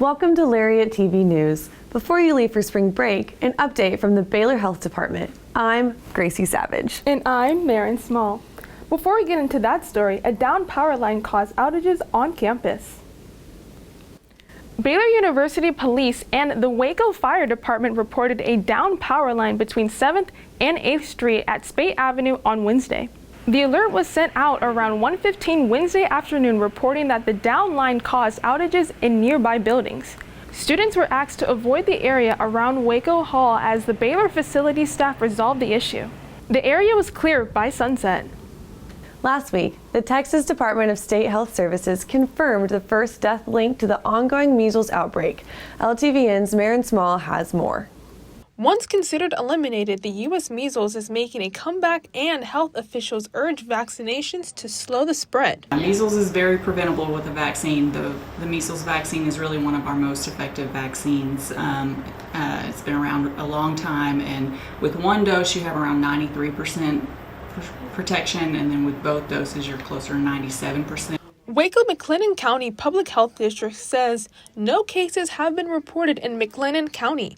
Welcome to Lariat TV News. Before you leave for spring break, an update from the Baylor Health Department. I'm Gracie Savage. And I'm Maren Small. Before we get into that story, a downed power line caused outages on campus. Baylor University Police and the Waco Fire Department reported a downed power line between 7th and 8th Street at Spate Avenue on Wednesday. The alert was sent out around 1:15 Wednesday afternoon, reporting that the down line caused outages in nearby buildings. Students were asked to avoid the area around Waco Hall as the Baylor facility staff resolved the issue. The area was clear by sunset. Last week, the Texas Department of State Health Services confirmed the first death linked to the ongoing measles outbreak. LTVN's Maren Small has more. Once considered eliminated, the U.S. measles is making a comeback, and health officials urge vaccinations to slow the spread. Measles is very preventable with a vaccine. The measles vaccine is really one of our most effective vaccines. It's been around a long time, and with one dose you have around 93% protection, and then with both doses you're closer to 97%. Waco-McLennan County Public Health District says no cases have been reported in McLennan County.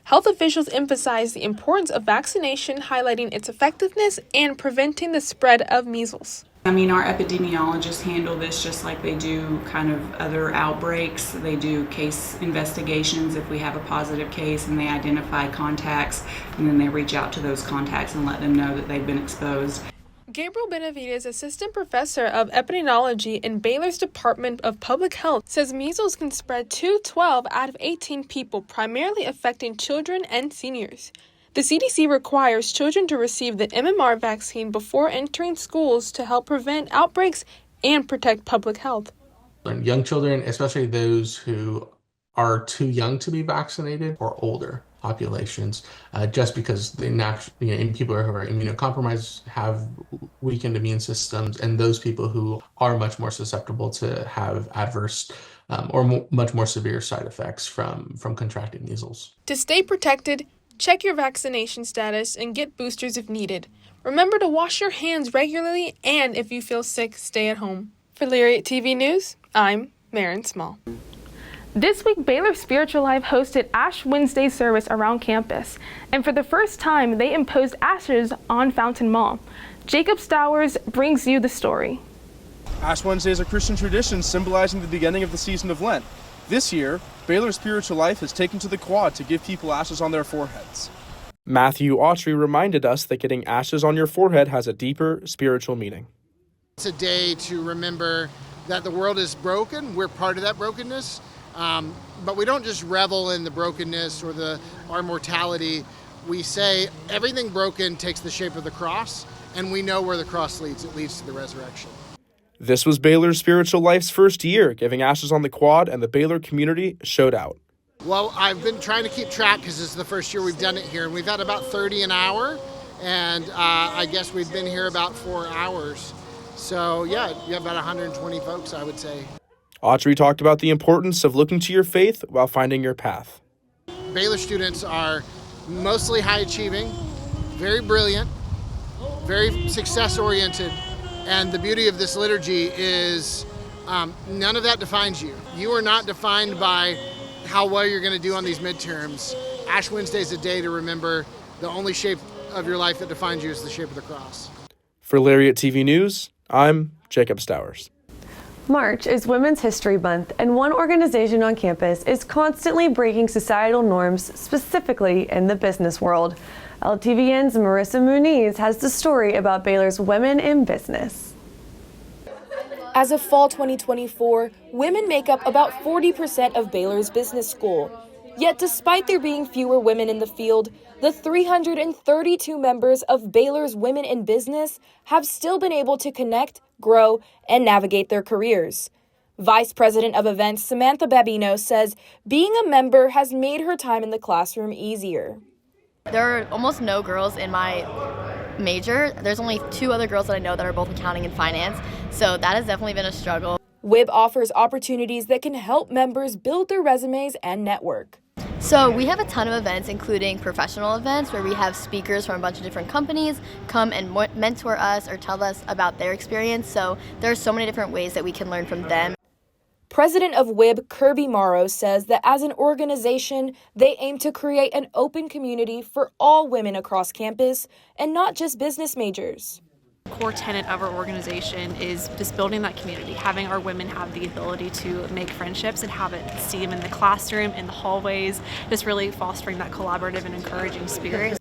Health officials emphasize the importance of vaccination, highlighting its effectiveness and preventing the spread of measles. Our epidemiologists handle this just like they do kind of other outbreaks. They do case investigations if we have a positive case, and they identify contacts, and then they reach out to those contacts and let them know that they've been exposed. Gabriel Benavides, assistant professor of epidemiology in Baylor's Department of Public Health, says measles can spread to 12 out of 18 people, primarily affecting children and seniors. The CDC requires children to receive the MMR vaccine before entering schools to help prevent outbreaks and protect public health. Young children, especially those who are too young to be vaccinated, or older populations, just because they people who are immunocompromised have weakened immune systems, and those people who are much more susceptible to have adverse or much more severe side effects from contracting measles. To stay protected, check your vaccination status and get boosters if needed. Remember to wash your hands regularly, and if you feel sick, stay at home. For Lariat TV News, I'm Maren Small. This week, Baylor Spiritual Life hosted Ash Wednesday service around campus, and for the first time, they imposed ashes on Fountain Mall. Jacob Stowers brings you the story. Ash Wednesday is a Christian tradition symbolizing the beginning of the season of Lent. This year, Baylor Spiritual Life has taken to the quad to give people ashes on their foreheads. Matthew Autry reminded us that getting ashes on your forehead has a deeper spiritual meaning. It's a day to remember that the world is broken. We're part of that brokenness. But we don't just revel in the brokenness or our mortality. We say everything broken takes the shape of the cross, and we know where the cross leads. It leads to the resurrection. This was Baylor Spiritual Life's first year, giving ashes on the quad, and the Baylor community showed out. Well, I've been trying to keep track because this is the first year we've done it here, and we've had about 30 an hour, and I guess we've been here about 4 hours. So, yeah, you have about 120 folks, I would say. Autry talked about the importance of looking to your faith while finding your path. Baylor students are mostly high achieving, very brilliant, very success oriented, and the beauty of this liturgy is none of that defines you. You are not defined by how well you're going to do on these midterms. Ash Wednesday is a day to remember the only shape of your life that defines you is the shape of the cross. For Lariat TV News, I'm Jacob Stowers. March is Women's History Month, and one organization on campus is constantly breaking societal norms, specifically in the business world. LTVN's Marissa Muniz has the story about Baylor's Women in Business. As of fall 2024, women make up about 40% of Baylor's business school. Yet despite there being fewer women in the field, the 332 members of Baylor's Women in Business have still been able to connect, grow, and navigate their careers. Vice President of Events Samantha Babino says being a member has made her time in the classroom easier. There are almost no girls in my major. There's only 2 other girls that I know that are both accounting and finance, so that has definitely been a struggle. WIB offers opportunities that can help members build their resumes and network. So we have a ton of events, including professional events where we have speakers from a bunch of different companies come and mentor us or tell us about their experience. So there are so many different ways that we can learn from them. President of WIB, Kirby Morrow, says that as an organization, they aim to create an open community for all women across campus and not just business majors. Core tenet of our organization is just building that community, having our women have the ability to make friendships and see them in the classroom, in the hallways, just really fostering that collaborative and encouraging spirit.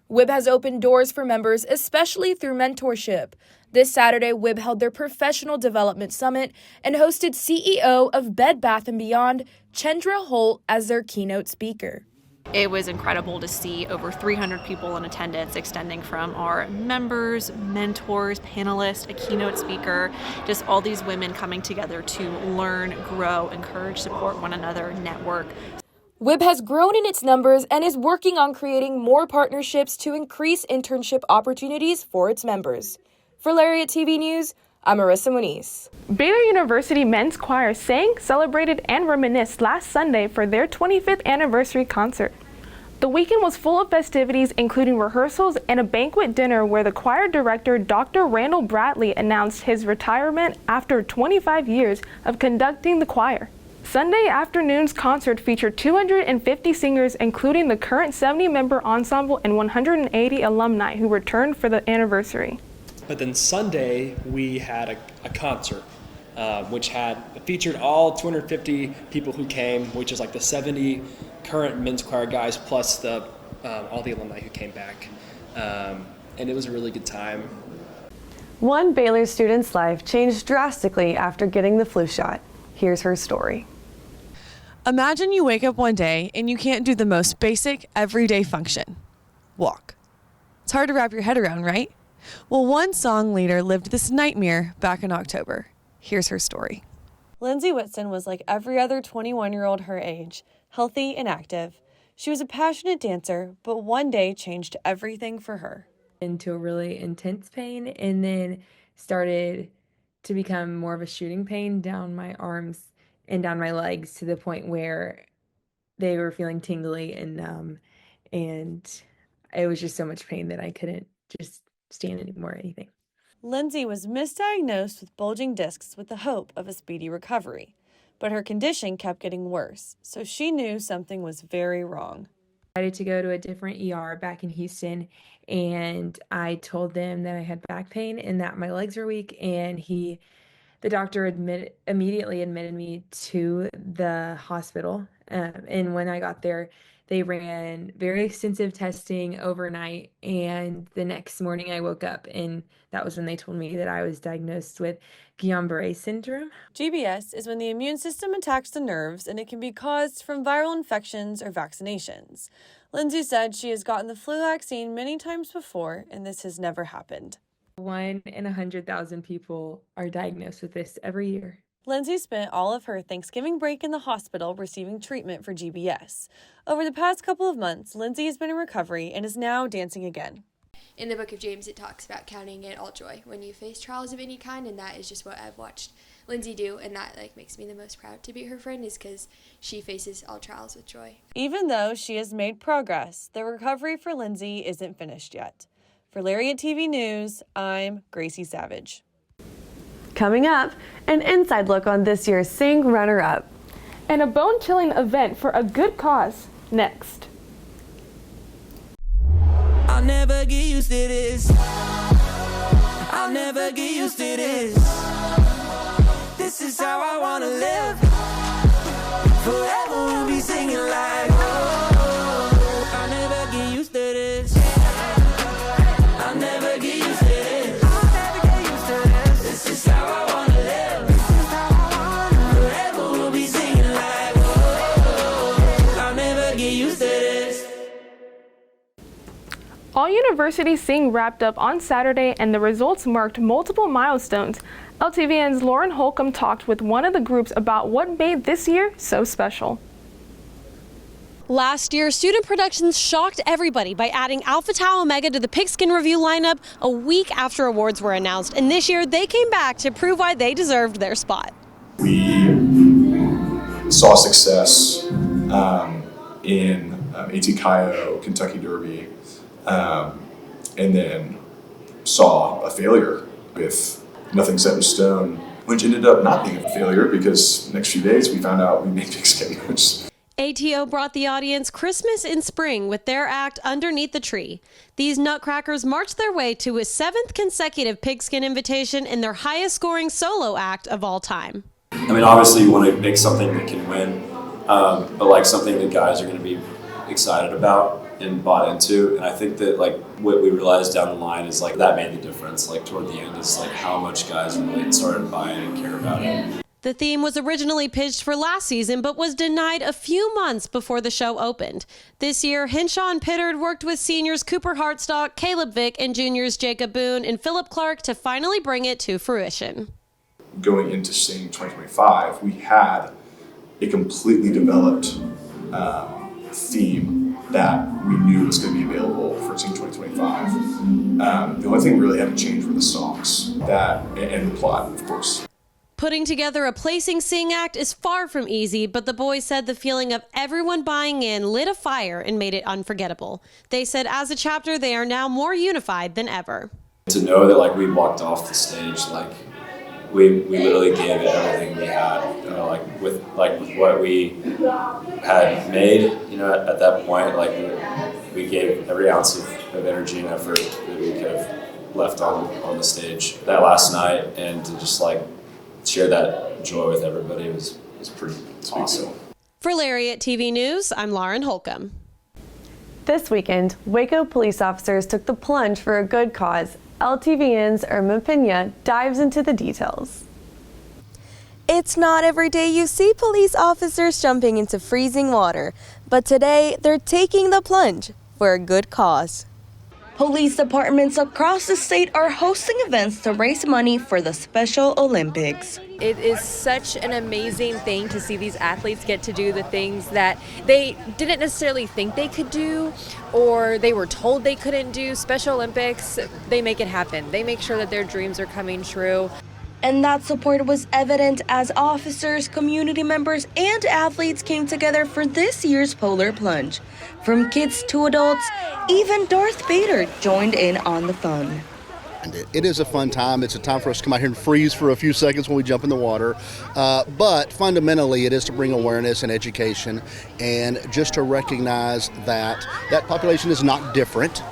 WIB has opened doors for members, especially through mentorship. This Saturday, WIB held their Professional Development Summit and hosted CEO of Bed Bath & Beyond, Chendra Holt, as their keynote speaker. It was incredible to see over 300 people in attendance, extending from our members, mentors, panelists, a keynote speaker, just all these women coming together to learn, grow, encourage, support one another, network. WIB has grown in its numbers and is working on creating more partnerships to increase internship opportunities for its members. For Lariat TV News, I'm Marissa Muniz. Baylor University Men's Choir sang, celebrated, and reminisced last Sunday for their 25th anniversary concert. The weekend was full of festivities, including rehearsals and a banquet dinner where the choir director, Dr. Randall Bradley, announced his retirement after 25 years of conducting the choir. Sunday afternoon's concert featured 250 singers, including the current 70-member ensemble and 180 alumni who returned for the anniversary. But then Sunday, we had a concert, which featured all 250 people who came, which is like the 70 current men's choir guys plus all the alumni who came back. And it was a really good time. One Baylor student's life changed drastically after getting the flu shot. Here's her story. Imagine you wake up one day and you can't do the most basic, everyday function. Walk. It's hard to wrap your head around, right? Well, one song leader lived this nightmare back in October. Here's her story. Lindsay Whitson was like every other 21-year-old her age, healthy and active. She was a passionate dancer, but one day changed everything for her. Into a really intense pain, and then started to become more of a shooting pain down my arms and down my legs, to the point where they were feeling tingly and numb, and it was just so much pain that I couldn't just stand anymore or anything. Lindsay was misdiagnosed with bulging discs with the hope of a speedy recovery, but her condition kept getting worse, so she knew something was very wrong. I decided to go to a different ER back in Houston, and I told them that I had back pain and that my legs were weak, and the doctor immediately admitted me to the hospital. And when I got there, they ran very extensive testing overnight, and the next morning I woke up, and that was when they told me that I was diagnosed with Guillain-Barré syndrome. GBS is when the immune system attacks the nerves, and it can be caused from viral infections or vaccinations. Lindsay said she has gotten the flu vaccine many times before, and this has never happened. 1 in 100,000 people are diagnosed with this every year. Lindsay spent all of her Thanksgiving break in the hospital receiving treatment for GBS. Over the past couple of months, Lindsay has been in recovery and is now dancing again. In the book of James, it talks about counting it all joy when you face trials of any kind, and that is just what I've watched Lindsay do, and that makes me the most proud to be her friend, is because she faces all trials with joy. Even though she has made progress, the recovery for Lindsay isn't finished yet. For Lariat TV News, I'm Gracie Savage. Coming up, an inside look on this year's Sing runner-up. And a bone-chilling event for a good cause, next. I'll never get used to this. I'll never get used to this. This is how I wanna live. Forever we'll be singing like, oh, I'll never get used to this. I'll never get used to this. I'll never get used to this. This is how I wanna live. This is how I wanna live. Forever we'll be singing like, oh, I'll never get used to this. All University Sing wrapped up on Saturday, and the results marked multiple milestones. LTVN's Lauren Holcomb talked with one of the groups about what made this year so special. Last year, Student Productions shocked everybody by adding Alpha Tau Omega to the Pigskin Review lineup a week after awards were announced. And this year, they came back to prove why they deserved their spot. We saw success in AT Cairo, Kentucky Derby, and then saw a failure with Nothing Set in Stone which ended up not being a failure because next few days we found out we made pigskin, which ATO brought the audience Christmas in Spring with their act Underneath the Tree. These nutcrackers marched their way to a 7th consecutive pigskin invitation in their highest scoring solo act of all time. I mean, obviously you want to make something that can win, but like something that guys are going to be excited about and bought into. And I think that like what we realized down the line is like that made the difference. Like toward the end is like how much guys really started buying and care about it. The theme was originally pitched for last season, but was denied a few months before the show opened. This year, Henshaw and Pittard worked with seniors Cooper Hartstock, Caleb Vick, and juniors Jacob Boone and Philip Clark to finally bring it to fruition. Going into Sing 2025, we had a completely developed theme that we knew was going to be available for Sing 2025. The only thing we really had to change were the songs and the plot, of course. Putting together a placing sing act is far from easy, but the boys said the feeling of everyone buying in lit a fire and made it unforgettable. They said as a chapter, they are now more unified than ever. To know that like we walked off the stage, like we literally gave it everything we had, with what we had made, at that point, like we gave every ounce of energy and effort that we could have left on the stage that last night, and to just like share that joy with everybody was pretty awesome. For Lariat TV News, I'm Lauren Holcomb. This weekend, Waco police officers took the plunge for a good cause. LTVN's Irma Pena dives into the details. It's not every day you see police officers jumping into freezing water, but today they're taking the plunge for a good cause. Police departments across the state are hosting events to raise money for the Special Olympics. It is such an amazing thing to see these athletes get to do the things that they didn't necessarily think they could do, or they were told they couldn't do. Special Olympics, they make it happen. They make sure that their dreams are coming true. And that support was evident as officers, community members, and athletes came together for this year's Polar Plunge. From kids to adults, even Darth Vader joined in on the fun. It is a fun time. It's a time for us to come out here and freeze for a few seconds when we jump in the water. But fundamentally, it is to bring awareness and education, and just to recognize that that population is not different.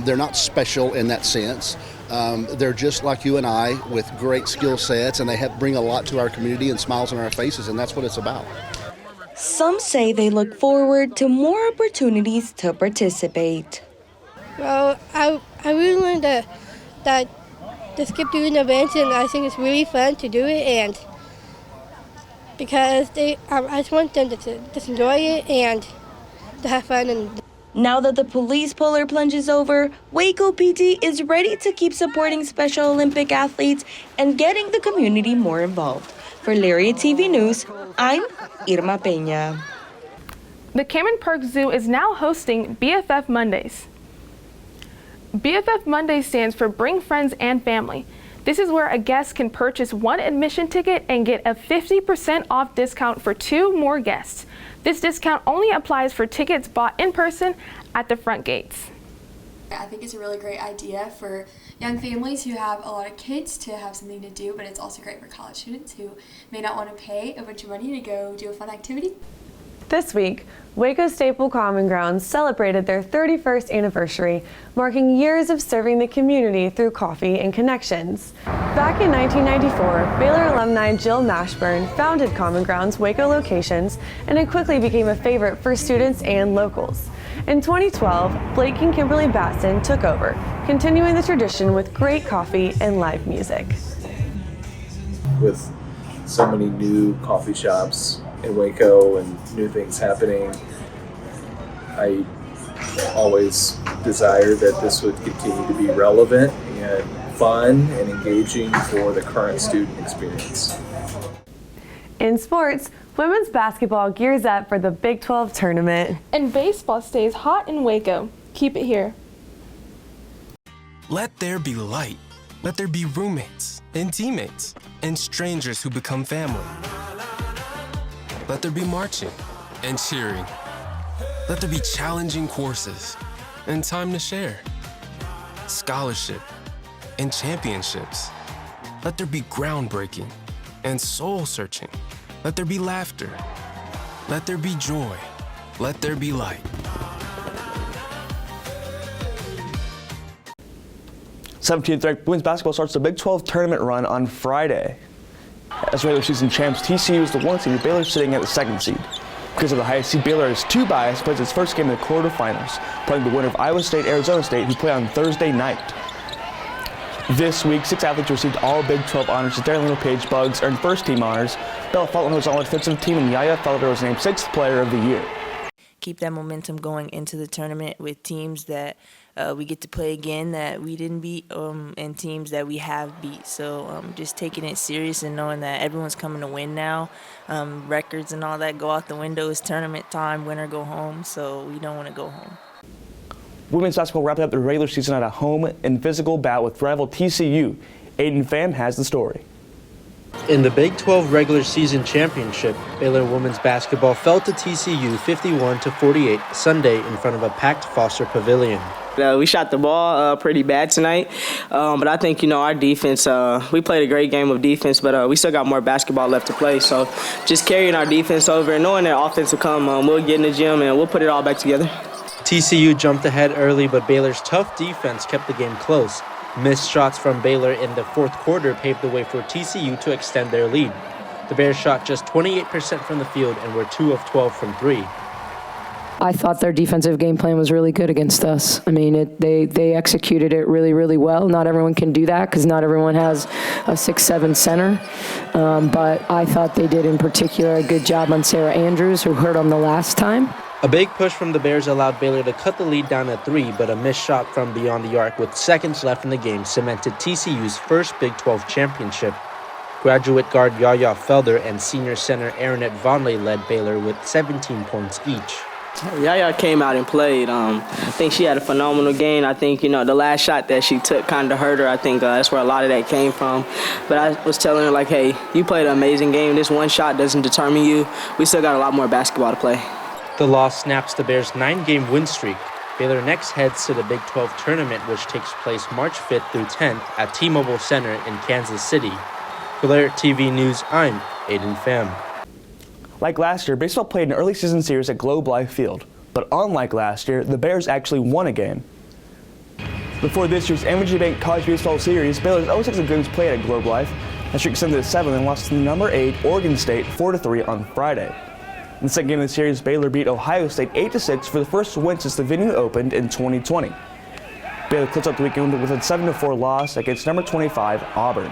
They're not special in that sense. They're just like you and I with great skill sets, and they bring a lot to our community and smiles on our faces, and that's what it's about. Some say they look forward to more opportunities to participate. Well, I really learned that to skip doing events, and I think it's really fun to do it, and because I just want them to just enjoy it and to have fun. And now that the police Polar Plunge is over, Waco PD is ready to keep supporting Special Olympic athletes and getting the community more involved. For Lariat TV News, I'm Irma Pena. The Cameron Park Zoo is now hosting BFF Mondays. BFF Mondays stands for Bring Friends and Family. This is where a guest can purchase one admission ticket and get a 50% off discount for 2 more guests. This discount only applies for tickets bought in person at the front gates. I think it's a really great idea for young families who have a lot of kids to have something to do, but it's also great for college students who may not want to pay a bunch of money to go do a fun activity. This week, Waco Staple Common Grounds celebrated their 31st anniversary, marking years of serving the community through coffee and connections. Back in 1994, Baylor alumni Jill Mashburn founded Common Grounds Waco locations, and it quickly became a favorite for students and locals. In 2012, Blake and Kimberly Batson took over, continuing the tradition with great coffee and live music. With so many new coffee shops in Waco and new things happening, I always desired that this would continue to be relevant and fun and engaging for the current student experience. In sports, women's basketball gears up for the Big 12 tournament. And baseball stays hot in Waco. Keep it here. Let there be light. Let there be roommates and teammates and strangers who become family. Let there be marching and cheering. Let there be challenging courses and time to share. Scholarship and championships. Let there be groundbreaking and soul-searching. Let there be laughter. Let there be joy. Let there be light. 17th ranked women's basketball starts the Big 12 tournament run on Friday. As regular season champs, TCU is the 1 seed, Baylor sitting at the 2nd seed. Because of the highest seed, Baylor has 2 byes, plays its first game in the quarterfinals, playing the winner of Iowa State-Arizona State, who play on Thursday night. This week, 6 athletes received all Big 12 honors as Darren Little-Page Bugs earned first-team honors. Bella Felton was on defensive team, and Yaya Felder was named 6th player of the year. Keep that momentum going into the tournament with teams that we get to play again that we didn't beat and teams that we have beat. So just taking it serious and knowing that everyone's coming to win now. Records and all that go out the window. It's tournament time, win or go home, so we don't want to go home. Women's basketball wrapped up the regular season at a home and physical bout with rival TCU. Aiden Pham has the story. In the Big 12 regular season championship, Baylor women's basketball fell to TCU 51-48 Sunday in front of a packed Foster Pavilion. We shot the ball pretty bad tonight, but I think, our defense, we played a great game of defense, but we still got more basketball left to play. So just carrying our defense over and knowing that offense will come, we'll get in the gym and we'll put it all back together. TCU jumped ahead early, but Baylor's tough defense kept the game close. Missed shots from Baylor in the fourth quarter paved the way for TCU to extend their lead. The Bears shot just 28% from the field and were 2 of 12 from 3. I thought their defensive game plan was really good against us. I mean, they executed it really, really well. Not everyone can do that because not everyone has a 6'7" center. But I thought they did in particular a good job on Sarah Andrews, who hurt on the last time. A big push from the Bears allowed Baylor to cut the lead down to 3, but a missed shot from beyond the arc with seconds left in the game cemented TCU's first Big 12 championship. Graduate guard Yaya Felder and senior center Aaronette Vonleh led Baylor with 17 points each. Yaya came out and played. I think she had a phenomenal game. I think, the last shot that she took kind of hurt her. I think that's where a lot of that came from. But I was telling her, hey, you played an amazing game. This one shot doesn't determine you. We still got a lot more basketball to play. The loss snaps the Bears' 9-game win streak. Baylor next heads to the Big 12 tournament, which takes place March 5th through 10th at T-Mobile Center in Kansas City. For Lariat TV News, I'm Aiden Pham. Like last year, baseball played an early season series at Globe Life Field. But unlike last year, the Bears actually won a game. Before this year's Energy Bank College Baseball Series, Baylor's 0-6 games played at Globe Life. The streak extended to 7 and lost to number 8 Oregon State 4-3 on Friday. In the second game of the series, Baylor beat Ohio State 8-6 for the first win since the venue opened in 2020. Baylor closed out the weekend with a 7-4 loss against number 25 Auburn.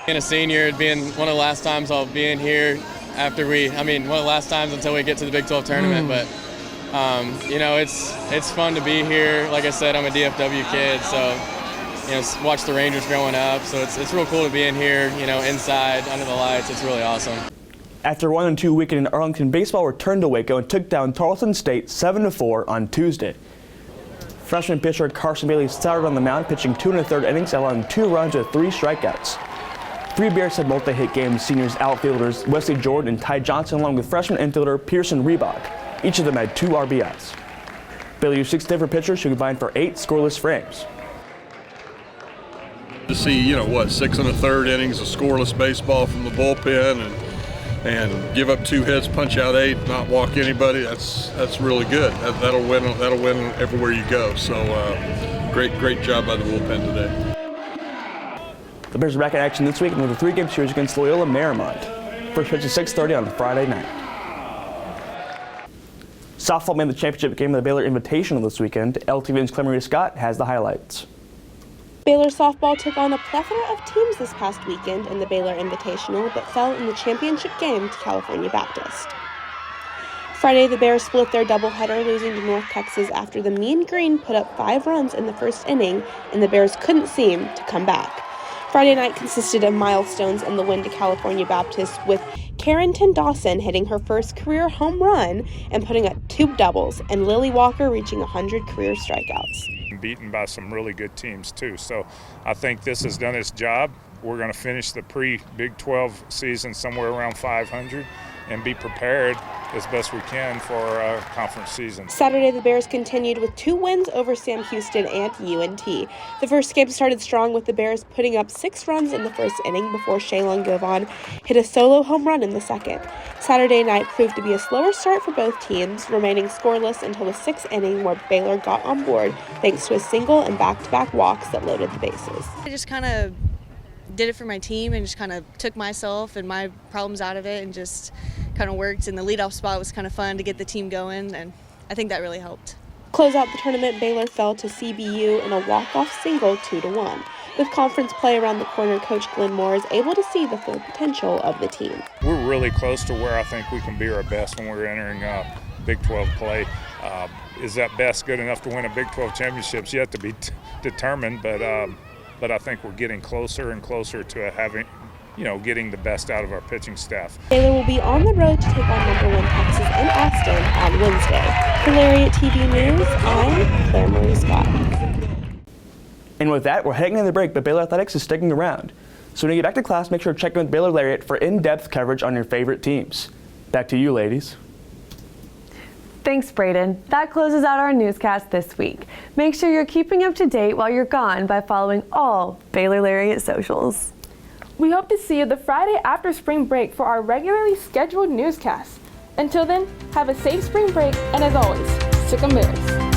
Being a senior, it being one of the last times I'll be in here one of the last times until we get to the Big 12 tournament. But, it's fun to be here. Like I said, I'm a DFW kid, so, watch the Rangers growing up. So it's real cool to be in here, inside, under the lights. It's really awesome. After a 1-2 weekend in Arlington, baseball returned to Waco and took down Tarleton State 7-4 on Tuesday. Freshman pitcher Carson Bailey started on the mound, pitching 2 1/3 innings, allowing 2 runs with 3 strikeouts. 3 Bears had multi-hit games, seniors outfielders Wesley Jordan and Ty Johnson, along with freshman infielder Pearson Reebok. Each of them had 2 RBIs. Baylor used 6 different pitchers who combined for 8 scoreless frames. To see, 6 1/3 innings of scoreless baseball from the bullpen and give up 2 hits, punch out 8, not walk anybody, that's really good. That'll win everywhere you go. So great job by the bullpen today. The Bears are back in action this week with a 3-game series against Loyola Marymount. First pitch is 6:30 on Friday night. Softball made the championship game of the Baylor Invitational this weekend. LTVN's Clemeria Scott has the highlights. Baylor softball took on a plethora of teams this past weekend in the Baylor Invitational, but fell in the championship game to California Baptist. Friday, the Bears split their doubleheader, losing to North Texas after the Mean Green put up 5 runs in the first inning, and the Bears couldn't seem to come back. Friday night consisted of milestones in the win to California Baptist, with Carrington Dawson hitting her first career home run and putting up 2 doubles, and Lily Walker reaching 100 career strikeouts. Beaten by some really good teams too, so I think this has done its job. We're going to finish the pre-Big 12 season somewhere around 500, and be prepared as best we can for our conference season. Saturday, the Bears continued with 2 wins over Sam Houston and UNT. The first game started strong with the Bears putting up 6 runs in the first inning before Shaylon Govan hit a solo home run in the second. Saturday night proved to be a slower start for both teams, remaining scoreless until the 6th inning where Baylor got on board thanks to a single and back-to-back walks that loaded the bases. I just kind of did it for my team and just kind of took myself and my problems out of it and just kind of worked. And the leadoff spot was kind of fun to get the team going, and I think that really helped. Close out the tournament, Baylor fell to CBU in a walk-off single 2-1. With conference play around the corner, Coach Glenn Moore is able to see the full potential of the team. We're really close to where I think we can be our best when we're entering Big 12 play. Is that best good enough to win a Big 12 championship? Yet to be determined, but I think we're getting closer and closer to having, getting the best out of our pitching staff. Baylor will be on the road to take on #1 Texas in Austin on Wednesday. For Lariat TV News, I'm Claire Marie Scott. And with that, we're heading to the break, but Baylor Athletics is sticking around. So when you get back to class, make sure to check in with Baylor Lariat for in-depth coverage on your favorite teams. Back to you, ladies. Thanks, Braden. That closes out our newscast this week. Make sure you're keeping up to date while you're gone by following all Baylor Lariat socials. We hope to see you the Friday after spring break for our regularly scheduled newscast. Until then, have a safe spring break, and as always, stick 'em Bears.